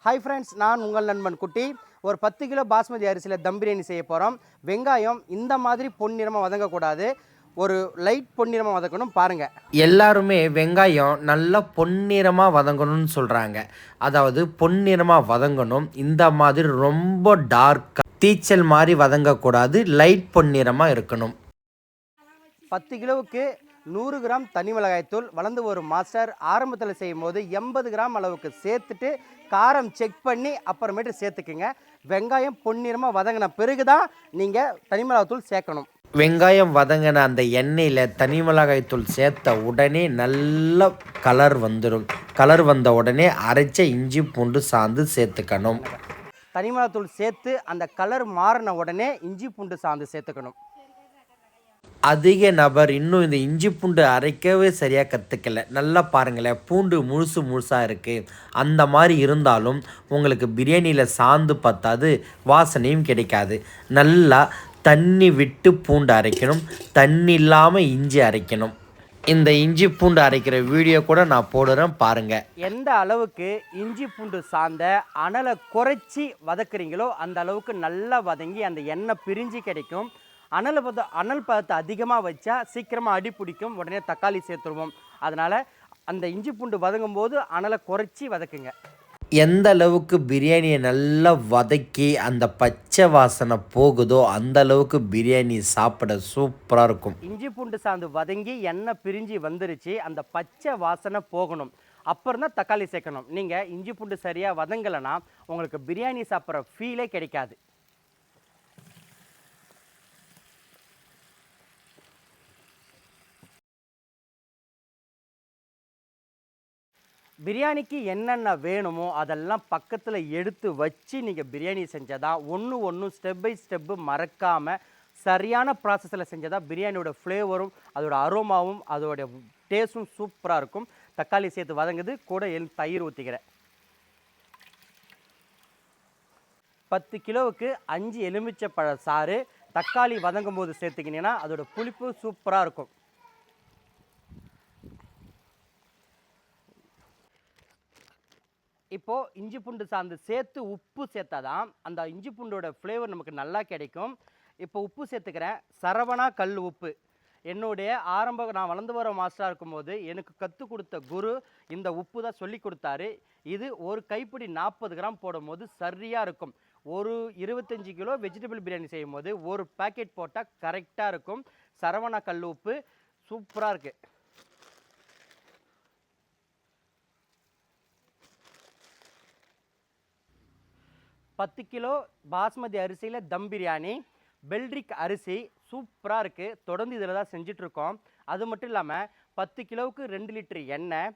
Hi friends, நான் உங்கள் நண்பன் குட்டி. ஒரு 10 கிலோ பாஸ்மதி அரிசியில் தம் பிரியாணி செய்ய போகிறோம். வெங்காயம் இந்த மாதிரி பொன்னிறமாக வதங்கக்கூடாது, ஒரு லைட் பொன்னிறமாக வதக்கணும். பாருங்கள், எல்லாருமே வெங்காயம் நல்லா பொன்னிறமாக வதங்கணும்னு சொல்கிறாங்க. அதாவது பொன்னிறமாக வதங்கணும், இந்த மாதிரி ரொம்ப டார்க்காக தீச்சல் மாதிரி வதங்கக்கூடாது, லைட் பொன்னிறமாக இருக்கணும். 10 கிலோவுக்கு 100 கிராம் தனி மிளகாய்த்தூள். வளர்ந்து ஒரு மாஸ்டர் ஆரம்பத்தில் செய்யும் போது 80 கிராம் அளவுக்கு சேர்த்துட்டு காரம் செக் பண்ணி அப்புறமேட்டு சேர்த்துக்குங்க. வெங்காயம் பொன்னிறமாக வதங்கின பிறகு தான் நீங்கள் தனி மிளகாய்த்தூள் சேர்க்கணும். வெங்காயம் வதங்கின அந்த எண்ணெயில் தனி மிளகாய்த்தூள் சேர்த்த உடனே நல்ல கலர் வந்துடும். கலர் வந்த உடனே அரைச்ச இஞ்சி பூண்டு சாந்து சேர்த்துக்கணும். தனி மிளகாய்த்தூள் சேர்த்து அந்த கலர் மாறின உடனே இஞ்சி பூண்டு சாந்து சேர்த்துக்கணும். அதிக நபர் இன்னும் இந்த இஞ்சி பூண்டு அரைக்கவே சரியாக கற்றுக்கல. நல்லா பாருங்களேன், பூண்டு முழுசாக இருக்குது. அந்த மாதிரி இருந்தாலும் உங்களுக்கு பிரியாணியில் சாந்து பத்தாது, வாசனையும் கிடைக்காது. நல்லா தண்ணி விட்டு பூண்டு அரைக்கணும், தண்ணி இல்லாமல் இஞ்சி அரைக்கணும். இந்த இஞ்சி பூண்டு அரைக்கிற வீடியோ கூட நான் போடுறேன், பாருங்கள். எந்த அளவுக்கு இஞ்சி பூண்டு சார்ந்த அனலை குறைச்சி வதக்குறீங்களோ அந்த அளவுக்கு நல்லா வதங்கி அந்த எண்ணெய் பிரிஞ்சு கிடைக்கும். அனல் பதத்தை அதிகமாக வச்சா சீக்கிரமாக அடி பிடிக்கும். உடனே தக்காளி சேர்த்துருவோம். அதனால் அந்த இஞ்சி பூண்டு வதங்கும் போது அனலை குறைச்சி வதக்குங்க. எந்த அளவுக்கு பிரியாணியை நல்லா வதக்கி அந்த பச்சை வாசனை போகுதோ அந்த அளவுக்கு பிரியாணி சாப்பிட சூப்பராக இருக்கும். இஞ்சி பூண்டு சாந்து வதங்கி எண்ணெய் பிரிஞ்சு வந்துருச்சு, அந்த பச்சை வாசனை போகணும். அப்புறம் தான் தக்காளி சேர்க்கணும். நீங்கள் இஞ்சி பூண்டு சரியாக வதங்கலைன்னா உங்களுக்கு பிரியாணி சாப்பிட்ற ஃபீலே கிடைக்காது. பிரியாணிக்கு என்னென்ன வேணுமோ அதெல்லாம் பக்கத்தில் எடுத்து வச்சு நீங்கள் பிரியாணி செஞ்சதான் ஒன்று ஸ்டெப் பை ஸ்டெப்பு மறக்காமல் சரியான ப்ராசஸில் செஞ்சதான் பிரியாணியோட ஃப்ளேவரும் அதோட அரோமாவும் அதோட டேஸ்ட்டும் சூப்பராக இருக்கும். தக்காளி சேர்த்து வதங்குது, கூட தயிர் ஊற்றிக்கிறேன். 10 கிலோவுக்கு 5 எலுமிச்சைப்பழ சாறு தக்காளி வதங்கும் போது சேர்த்துக்கினீங்கன்னா அதோட புளிப்பு சூப்பராக இருக்கும். இப்போது இஞ்சி பூண்டு சாந்து சேர்த்து உப்பு சேர்த்தா தான் அந்த இஞ்சி பூண்டோட ஃப்ளேவர் நமக்கு நல்லா கிடைக்கும். இப்போ உப்பு சேர்த்துக்கிறேன். சரவணா கல் உப்பு. என்னுடைய நான் வளர்ந்து வர மாஸ்டராக இருக்கும்போது எனக்கு கற்றுக் கொடுத்த குரு இந்த உப்பு தான் சொல்லி கொடுத்தாரு. இது ஒரு கைப்பிடி 40 கிராம் போடும்போது சரியாக இருக்கும். ஒரு 25 கிலோ வெஜிடபிள் பிரியாணி செய்யும் போது ஒரு பேக்கெட் போட்டால் கரெக்டாக இருக்கும். சரவணா கல் உப்பு சூப்பராக இருக்குது. 10 கிலோ பாஸ்மதி அரிசியில் தம் பிரியாணி. பெல்ரிக் அரிசி சூப்பராக இருக்குது. தொடர்ந்து இதில் தான் செஞ்சிட்ருக்கோம். அது மட்டும் இல்லாமல் 10 கிலோவுக்கு 2 லிட்டர் எண்ணெய்,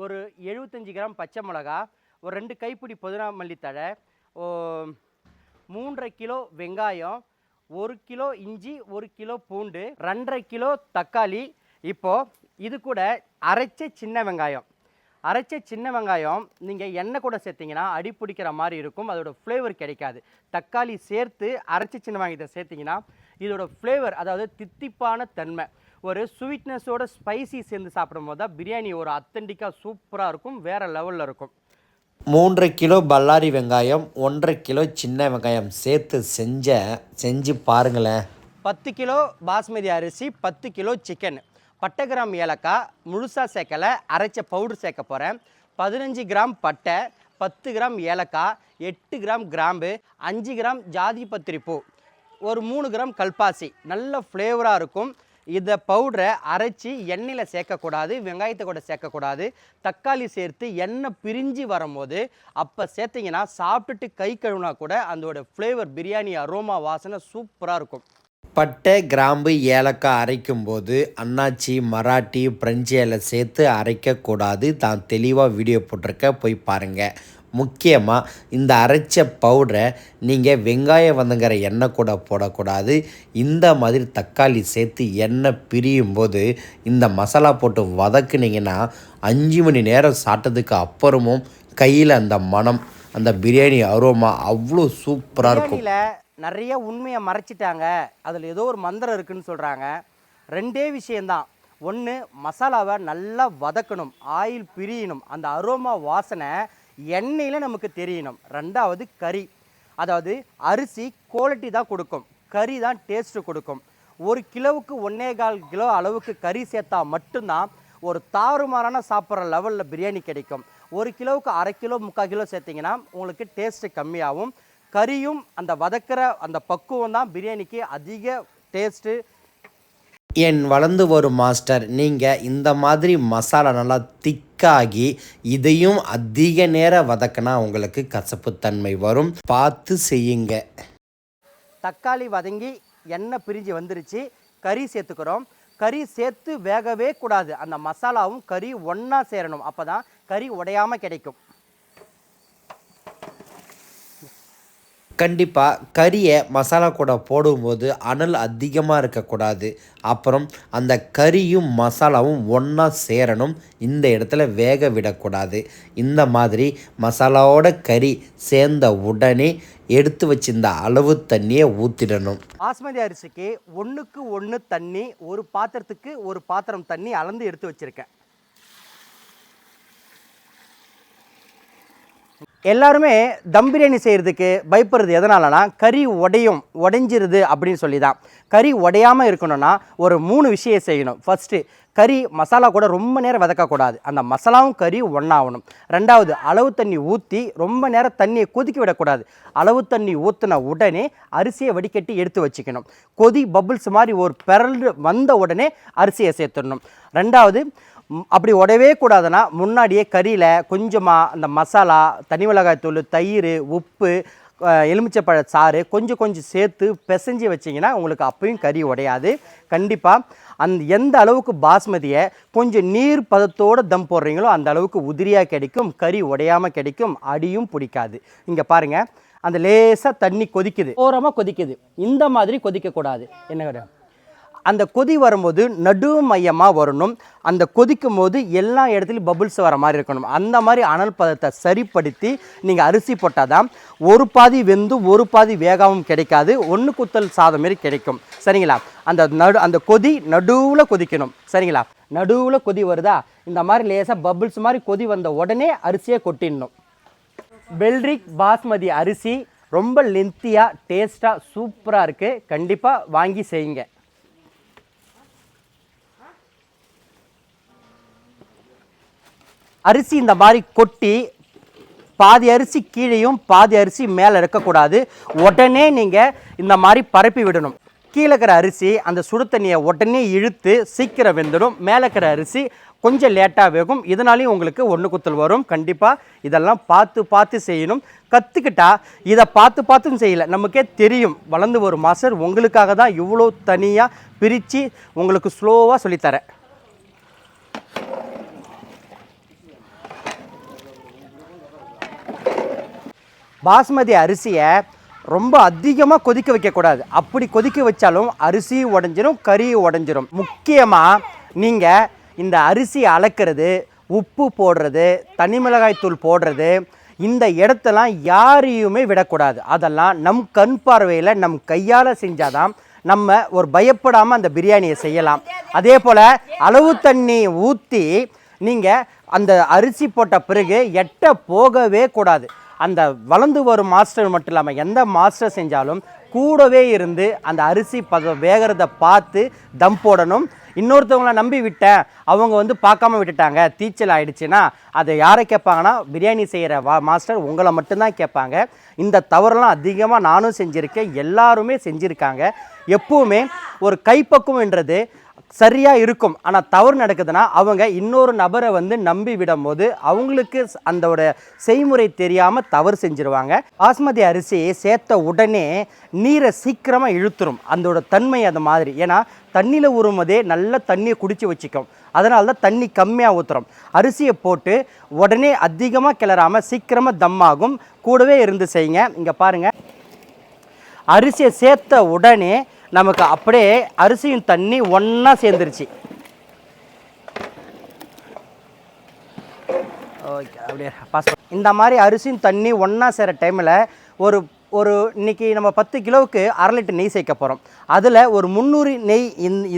ஒரு 75 கிராம் பச்சை மிளகா, ஒரு 2 கைப்பிடி புதினா மல்லித்தழை, 3.5 கிலோ வெங்காயம், 1 கிலோ இஞ்சி, 1 கிலோ பூண்டு, 2.5 கிலோ தக்காளி. இப்போது இது கூட அரைச்ச சின்ன வெங்காயம். அரைச்ச சின்ன வெங்காயம் நீங்கள் எண்ணெய் கூட சேர்த்திங்கன்னா அடி பிடிக்கிற மாதிரி இருக்கும், அதோட ஃப்ளேவர் கிடைக்காது. தக்காளி சேர்த்து அரைச்ச சின்ன வெங்காயத்தை சேர்த்திங்கன்னா இதோட ஃப்ளேவர், அதாவது தித்திப்பான தன்மை, ஒரு ஸ்வீட்னஸோட ஸ்பைசி சேர்ந்து சாப்பிடும் போது தான் பிரியாணி ஒரு அத்தன்டிக்காக சூப்பராக இருக்கும், வேறு லெவலில் இருக்கும். 3.5 கிலோ பல்லாரி வெங்காயம், 1.5 கிலோ சின்ன வெங்காயம் சேர்த்து செஞ்சு பாருங்களேன். 10 கிலோ பாஸ்மதி அரிசி, 10 கிலோ சிக்கன். பட்டை கிராம் ஏலக்காய் முழுசாக சேர்க்கலை, அரைச்ச பவுடர் சேர்க்க போகிறேன். 15 கிராம் பட்டை, 10 கிராம் ஏலக்காய், 8 கிராம் கிராம்பு, 5 கிராம் ஜாதி பத்திரி பூ, ஒரு 3 கிராம் கல்பாசி. நல்ல ஃப்ளேவராக இருக்கும். இதை பவுடரை அரைச்சி எண்ணெயில் சேர்க்கக்கூடாது, வெங்காயத்தை கூட சேர்க்கக்கூடாது. தக்காளி சேர்த்து எண்ணெய் பிரிஞ்சு வரும்போது அப்போ சேர்த்திங்கன்னா சாப்பிட்டுட்டு கை கழுவுனா கூட அதோட ஃப்ளேவர் பிரியாணி அரோமா வாசனை சூப்பராக இருக்கும். பட்டை கிராம்பு ஏலக்காய் அரைக்கும்போது அன்னாச்சி மராட்டி பிரெஞ்சு இலை சேர்த்து அரைக்கக்கூடாது. தான் தெளிவாக வீடியோ போட்டிருக்க, போய் பாருங்கள். முக்கியமாக இந்த அரைச்ச பவுடரை நீங்கள் வெங்காயம் வதங்குற எண்ணெய் கூட போடக்கூடாது. இந்த மாதிரி தக்காளி சேர்த்து எண்ணெய் பிரியும் போது இந்த மசாலா போட்டு வதக்குனிங்கன்னா 5 மணி நேரம் சாப்பிட்டதுக்கு அப்புறமும் கையில் அந்த மனம், அந்த பிரியாணி அரோமா அவ்வளோ சூப்பராக இருக்கும். நிறைய உண்மையை மறைச்சிட்டாங்க, அதில் ஏதோ ஒரு மந்திரம் இருக்குதுன்னு சொல்கிறாங்க. 2 விஷயந்தான். ஒன்று, மசாலாவை நல்லா வதக்கணும், ஆயில் பிரியணும், அந்த அரோமா வாசனை எண்ணெயில் நமக்கு தெரியணும். ரெண்டாவது கறி, அதாவது அரிசி குவாலிட்டி தான் கொடுக்கும், கறி தான் டேஸ்ட்டு கொடுக்கும். 1 கிலோவுக்கு 1.25 கிலோ அளவுக்கு கறி சேர்த்தா மட்டும்தான் ஒரு தாறுமாறான சாப்பிட்ற லெவலில் பிரியாணி கிடைக்கும். 1 கிலோவுக்கு 1/2 கிலோ 3/4 கிலோ சேர்த்திங்கன்னா உங்களுக்கு டேஸ்ட்டு கம்மியாகும். கறியும் அந்த வதக்கிற அந்த பக்குவம் தான் பிரியாணிக்கு அதிக டேஸ்ட்டு. என் வளர்ந்து வரும் மாஸ்டர், நீங்கள் இந்த மாதிரி மசாலா நல்லா திக்காகி இதையும் அதிக நேரம் வதக்கினா உங்களுக்கு கசப்புத்தன்மை வரும், பார்த்து செய்யுங்க. தக்காளி வதங்கி எண்ணெய் பிரிஞ்சு வந்துருச்சு, கறி சேர்த்துக்கிறோம். கறி சேர்த்து வேகவே கூடாது, அந்த மசாலாவும் கறி ஒன்றா சேரணும், அப்போ தான் கறி உடையாமல் கிடைக்கும். கண்டிப்பாக கறியை மசாலா கூட போடும்போது அனல் அதிகமாக இருக்கக்கூடாது. அப்புறம் அந்த கறியும் மசாலாவும் ஒன்றா சேரணும், இந்த இடத்துல வேக விடக்கூடாது. இந்த மாதிரி மசாலாவோட கறி சேர்ந்த உடனே எடுத்து வச்சிருந்த அளவு தண்ணியை ஊற்றிடணும். பாஸ்மதி அரிசிக்கு 1க்கு 1 தண்ணி, ஒரு பாத்திரத்துக்கு ஒரு பாத்திரம் தண்ணி அளந்து எடுத்து வச்சுருக்கேன். எல்லாருமே தம் பிரியாணி செய்கிறதுக்கு பயப்படுறது எதனாலனா, கறி உடைஞ்சிருது அப்படின்னு சொல்லி தான். கறி உடையாமல் இருக்கணும்னா ஒரு 3 விஷயம் செய்யணும். ஃபஸ்ட்டு, கறி மசாலா கூட ரொம்ப நேரம் வதக்கக்கூடாது, அந்த மசாலாவும் கறி ஒன்றாகணும். ரெண்டாவது, அளவு தண்ணி ஊற்றி ரொம்ப நேரம் தண்ணியை கொதிக்க விடக்கூடாது. அளவு தண்ணி ஊற்றின உடனே அரிசியை வடிகட்டி எடுத்து வச்சுக்கணும். பபுள்ஸ் மாதிரி ஒரு பிறல் வந்த உடனே அரிசியை சேர்த்துடணும். ரெண்டாவது, அப்படி உடவே கூடாதுன்னா முன்னாடியே கறியில் கொஞ்சமாக அந்த மசாலா, தனி மிளகாய் தூள், தயிர், உப்பு, எலுமிச்சப்பழ சாறு கொஞ்சம் சேர்த்து பிசைஞ்சு வச்சிங்கன்னா உங்களுக்கு அப்பயும் கறி உடையாது. கண்டிப்பாக எந்த அளவுக்கு பாஸ்மதியை கொஞ்சம் நீர் பதத்தோடு தம் போடுறீங்களோ அந்த அளவுக்கு உதிரியாக கிடைக்கும், கறி உடையாமல் கிடைக்கும், அடியும் பிடிக்காது. இங்கே பாருங்கள், அந்த லேசாக தண்ணி கொதிக்குது, ஓரமாக கொதிக்குது. இந்த மாதிரி கொதிக்கக்கூடாது. என்ன அந்த கொதி வரும்போது நடு மையமாக வரணும். அந்த கொதிக்கும் போது எல்லா இடத்துலையும் பபுள்ஸ் வர மாதிரி இருக்கணும். அந்த மாதிரி அனல் பதத்தை சரிப்படுத்தி நீங்கள் அரிசி போட்டால் தான் ஒரு பாதி வெந்து ஒரு பாதி வேகாவும் கிடைக்காது, ஒன்று குத்தல் சாதம் மாரி கிடைக்கும். சரிங்களா? அந்த கொதி நடுவில் கொதிக்கணும். சரிங்களா? நடுவில் கொதி வருதா, இந்த மாதிரி லேசாக பபுள்ஸ் மாதிரி கொதி வந்த உடனே அரிசியை கொட்டிடணும். பெல்ரிக் பாஸ்மதி அரிசி ரொம்ப லென்த்தியாக டேஸ்ட்டாக சூப்பராக இருக்குது. கண்டிப்பாக வாங்கி செய்யுங்க. அரிசி இந்த மாதிரி கொட்டி பாதி அரிசி கீழேயும் பாதி அரிசி மேலே இருக்கக்கூடாது. உடனே நீங்கள் இந்த மாதிரி பரப்பி விடணும். கீழே இருக்கிற அரிசி அந்த சுடு தண்ணியை உடனே இழுத்து சீக்கிரம் வெந்துடும். மேலே இருக்கிற அரிசி கொஞ்சம் லேட்டாக வேகும். இதனாலையும் உங்களுக்கு ஒன்று குத்தல் வரும். கண்டிப்பாக இதெல்லாம் பார்த்து செய்யணும். கற்றுக்கிட்டா இதை பார்த்தும் செய்யலை, நமக்கே தெரியும். வளர்ந்து வரும் மாஸ்டர் உங்களுக்காக தான் இவ்வளோ தனியாக பிரித்து உங்களுக்கு ஸ்லோவாக சொல்லித்தரேன். பாஸ்மதி அரிசியை ரொம்ப அதிகமாக கொதிக்க வைக்கக்கூடாது. அப்படி கொதிக்க வச்சாலும் அரிசி உடஞ்சிரும், கறி உடஞ்சிரும். முக்கியமாக நீங்கள் இந்த அரிசி அளக்கிறது, உப்பு போடுறது, தனி மிளகாய் தூள் போடுறது, இந்த இடத்தெல்லாம் யாரையுமே விடக்கூடாது. அதெல்லாம் நம் கண் பார்வையில் நம் கையால் செஞ்சாதான் நம்ம ஒரு பயப்படாமல் அந்த பிரியாணியை செய்யலாம். அதே போல் அளவு தண்ணி ஊற்றி நீங்கள் அந்த அரிசி போட்ட பிறகு எட்ட போகவே கூடாது. அந்த வளர்ந்து வரும் மாஸ்டர் மட்டும் இல்லாமல் எந்த மாஸ்டர் செஞ்சாலும் கூடவே இருந்து அந்த அரிசி வேகிறத பார்த்து தம் போடணும். இன்னொருத்தவங்கள நம்பி விட்டேன், அவங்க பார்க்காம விட்டுட்டாங்க, தீச்சல் ஆகிடுச்சுன்னா அதை யாரை கேட்பாங்கன்னா பிரியாணி செய்கிற மாஸ்டர் உங்களை மட்டும்தான் கேட்பாங்க. இந்த தவறுலாம் அதிகமாக நானும் செஞ்சுருக்கேன், எல்லாருமே செஞ்சுருக்காங்க. எப்போவுமே ஒரு கைப்பக்குவம்ன்றது சரியாக இருக்கும், ஆனால் தவறு நடக்குதுன்னா அவங்க இன்னொரு நபரை நம்பி விடும்போது அவங்களுக்கு அந்த செய்முறை தெரியாமல் தவறு செஞ்சுருவாங்க. பாஸ்மதி அரிசியை சேர்த்த உடனே நீரை சீக்கிரமாக இழுத்துரும், அதோட தன்மை அது மாதிரி. ஏன்னா தண்ணியில் ஊறும்போதே நல்ல தண்ணியை குடித்து வச்சுக்கும், அதனால தான் தண்ணி கம்மியாக ஊற்றுறோம். அரிசியை போட்டு உடனே அதிகமாக கிளறாமல் சீக்கிரமாக தம்மாகும். கூடவே இருந்து செய்யுங்க. இங்கே பாருங்கள், அரிசியை சேர்த்த உடனே நமக்கு அப்படியே அரிசியும் தண்ணி ஒன்றா சேர்ந்துருச்சு. ஓகே, அப்படியே இந்த மாதிரி அரிசியும் தண்ணி ஒன்றா சேர டைமில் இன்றைக்கி நம்ம 10 கிலோவுக்கு 1/2 லிட்டர் நெய் சேர்க்க போகிறோம். அதில் ஒரு 300 நெய்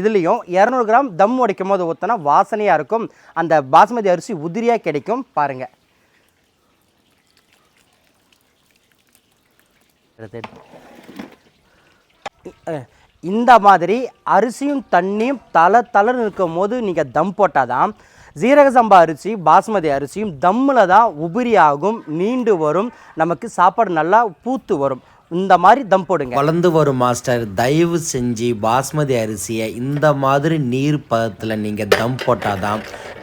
இதுலேயும் 200 கிராம் தம் உடைக்கும் போது ஊற்றினா வாசனையாக இருக்கும். அந்த பாஸ்மதி அரிசி உதிரியாக கிடைக்கும். பாருங்கள், இந்த மாதிரி அரிசியும் தண்ணியும் தளர்னு இருக்கும் போது நீங்கள் தம் போட்டால் தான் ஜீரக சம்பா அரிசி பாஸ்மதி அரிசியும் தம்மில் தான் உபரியாகும், நீண்டு வரும், நமக்கு சாப்பாடு நல்லா பூத்து வரும். இந்த மாதிரி தம் போடுங்க. வளர்ந்து வரும் மாஸ்டர், தயவு செஞ்சு பாஸ்மதி அரிசியை இந்த மாதிரி நீர் பதத்தில் நீங்கள் தம் போட்டால் தான்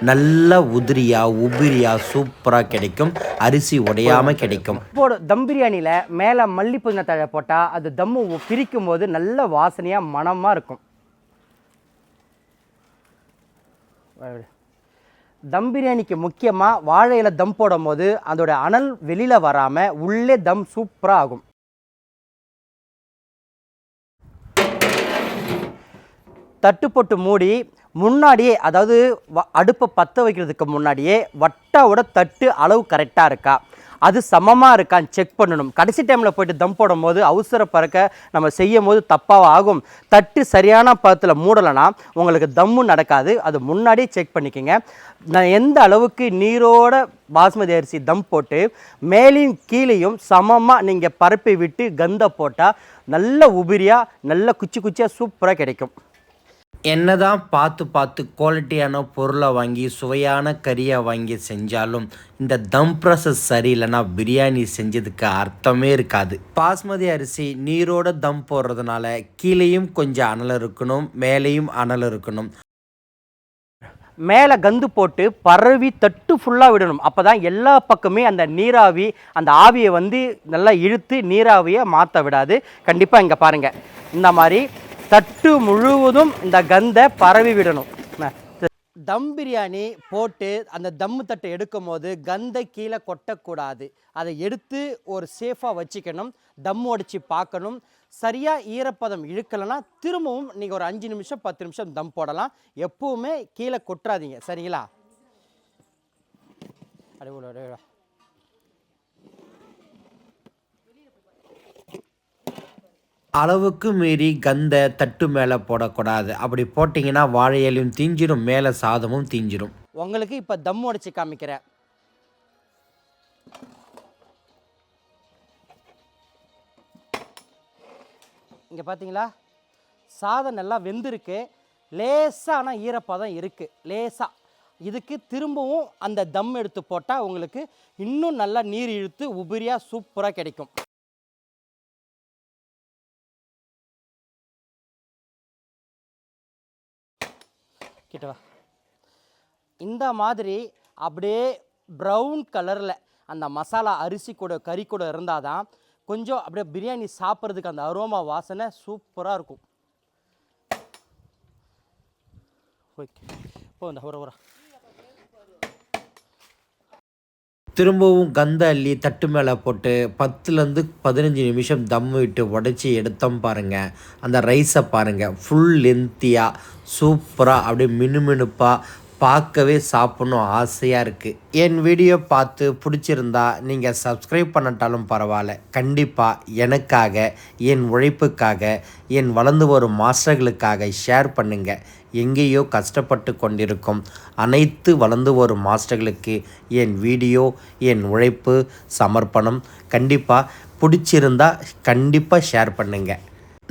நல்ல உபிரியாக சூப்பராக கிடைக்கும், அரிசி உடையாமல் கிடைக்கும். போடு தம் பிரியாணியில் மேலே மல்லி புதினா தழை போட்டால் அது தம்மு பிரிக்கும் போது நல்ல வாசனையாக மணமாக இருக்கும். தம் பிரியாணிக்கு முக்கியமாக வாழையில தம் போடும் போது அதோட அனல் வெளியில் வராமல் உள்ளே தம் சூப்பராக ஆகும். தட்டு போட்டு மூடி முன்னாடியே, அதாவது அடுப்பை பற்ற வைக்கிறதுக்கு முன்னாடியே வட்டாவோட தட்டு அளவு கரெக்டாக இருக்கா, அது சமமாக இருக்கான்னு செக் பண்ணணும். கடைசி டைமில் போய்ட்டு தம் போடும் போது அவசர பறக்க நம்ம செய்யும் போது தப்பாக ஆகும். தட்டு சரியான பதத்தில் மூடலைன்னா உங்களுக்கு தம்மு நடக்காது. அது முன்னாடியே செக் பண்ணிக்கோங்க. நான் எந்த அளவுக்கு நீரோட பாஸ்மதி அரிசி தம் போட்டு மேலேயும் கீழேயும் சமமாக நீங்கள் பரப்பி விட்டு கந்தை போட்டால் நல்ல உபிரியாக நல்ல குச்சியாக சூப்பராக கிடைக்கும். என்னதான் பார்த்து குவாலிட்டியான பொருளை வாங்கி சுவையான கறியை வாங்கி செஞ்சாலும் இந்த தம் ப்ராசஸ் சரியில்லைன்னா பிரியாணி செஞ்சதுக்கு அர்த்தமே இருக்காது. பாஸ்மதி அரிசி நீரோட தம் போடுறதுனால கீழேயும் கொஞ்சம் அனல் இருக்கணும், மேலேயும் அனல் இருக்கணும். மேலே கந்து போட்டு பரவி தட்டு ஃபுல்லாக விடணும். அப்போ தான் எல்லா பக்கமே அந்த நீராவி அந்த ஆவியை வந்து நல்லா இழுத்து நீராவியை மாற்ற விடாது. கண்டிப்பாக இங்கே பாருங்கள், இந்த மாதிரி தட்டு முழுவதும் இந்த கந்தை பரவி விடணும். தம் பிரியாணி போட்டு அந்த தம்மு தட்டை எடுக்கும் போது கந்தை கீழே கொட்டக்கூடாது. அதை எடுத்து ஒரு சேஃபாக வச்சுக்கணும். தம் உடைச்சி பார்க்கணும். சரியாக ஈரப்பதம் இழுக்கலைன்னா திரும்பவும் நீங்கள் ஒரு 5 நிமிஷம் 10 நிமிஷம் தம் போடலாம். எப்பவுமே கீழே கொட்டுறாதீங்க, சரிங்களா? அடிவுல அளவுக்கு மீறி கந்தை தட்டு மேலே போடக்கூடாது. அப்படி போட்டிங்கன்னா வாழையிலையும் தீஞ்சிடும், மேலே சாதமும் தீஞ்சிடும். உங்களுக்கு இப்போ தம் உடைச்சி காமிக்கிறேன். இங்கே பார்த்தீங்களா, சாதம் நல்லா வெந்திருக்கு. லேசாக ஆனால் ஈரப்பதம் இருக்குது, லேசாக. இதுக்கு திரும்பவும் அந்த தம் எடுத்து போட்டால் உங்களுக்கு இன்னும் நல்லா நீர் இழுத்து உபிரியாக சூப்பராக கிடைக்கும். கிட்டவா இந்த மாதிரி அப்படியே ப்ரௌன் கலரில் அந்த மசாலா அரிசி கூட கறி கூட இருந்தால் தான் கொஞ்சம் அப்படியே பிரியாணி சாப்பிட்றதுக்கு அந்த அரோமா வாசனை சூப்பராக இருக்கும். ஓகே, போ இந்த ஒரு திரும்பவும் கந்தை அள்ளி தட்டு மேலே போட்டு 10லேருந்து 15 நிமிஷம் தம் விட்டு உடச்சி எடுத்தோம் பாருங்கள். அந்த ரைஸை பாருங்கள், ஃபுல் லென்த்தியாக சூப்பராக அப்படியே மினுமினுப்பாக பார்க்கவே சாப்பிட்ணும் ஆசையாக இருக்குது. என் வீடியோ பார்த்து பிடிச்சிருந்தா நீங்கள் சப்ஸ்கிரைப் பண்ணட்டாலும் பரவாயில்ல, கண்டிப்பாக எனக்காக, என் உழைப்புக்காக, என் வளர்ந்து வரும் மாஸ்டர்களுக்காக ஷேர் பண்ணுங்கள். எங்கேயோ கஷ்டப்பட்டு கொண்டிருக்கும் அனைத்து வளர்ந்து வரும் மாஸ்டர்களுக்கு என் வீடியோ, என் உழைப்பு, சமர்ப்பணம். கண்டிப்பாக பிடிச்சிருந்தா கண்டிப்பாக ஷேர் பண்ணுங்கள்.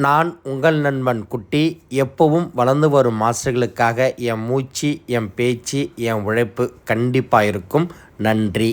நான் உங்கள் நண்பன் குட்டி. எப்பவும் வளர்ந்து வரும் மாஸ்டர்களுக்காக என் மூச்சு, என் பேச்சு, என் உழைப்பு கண்டிப்பாக இருக்கும். நன்றி.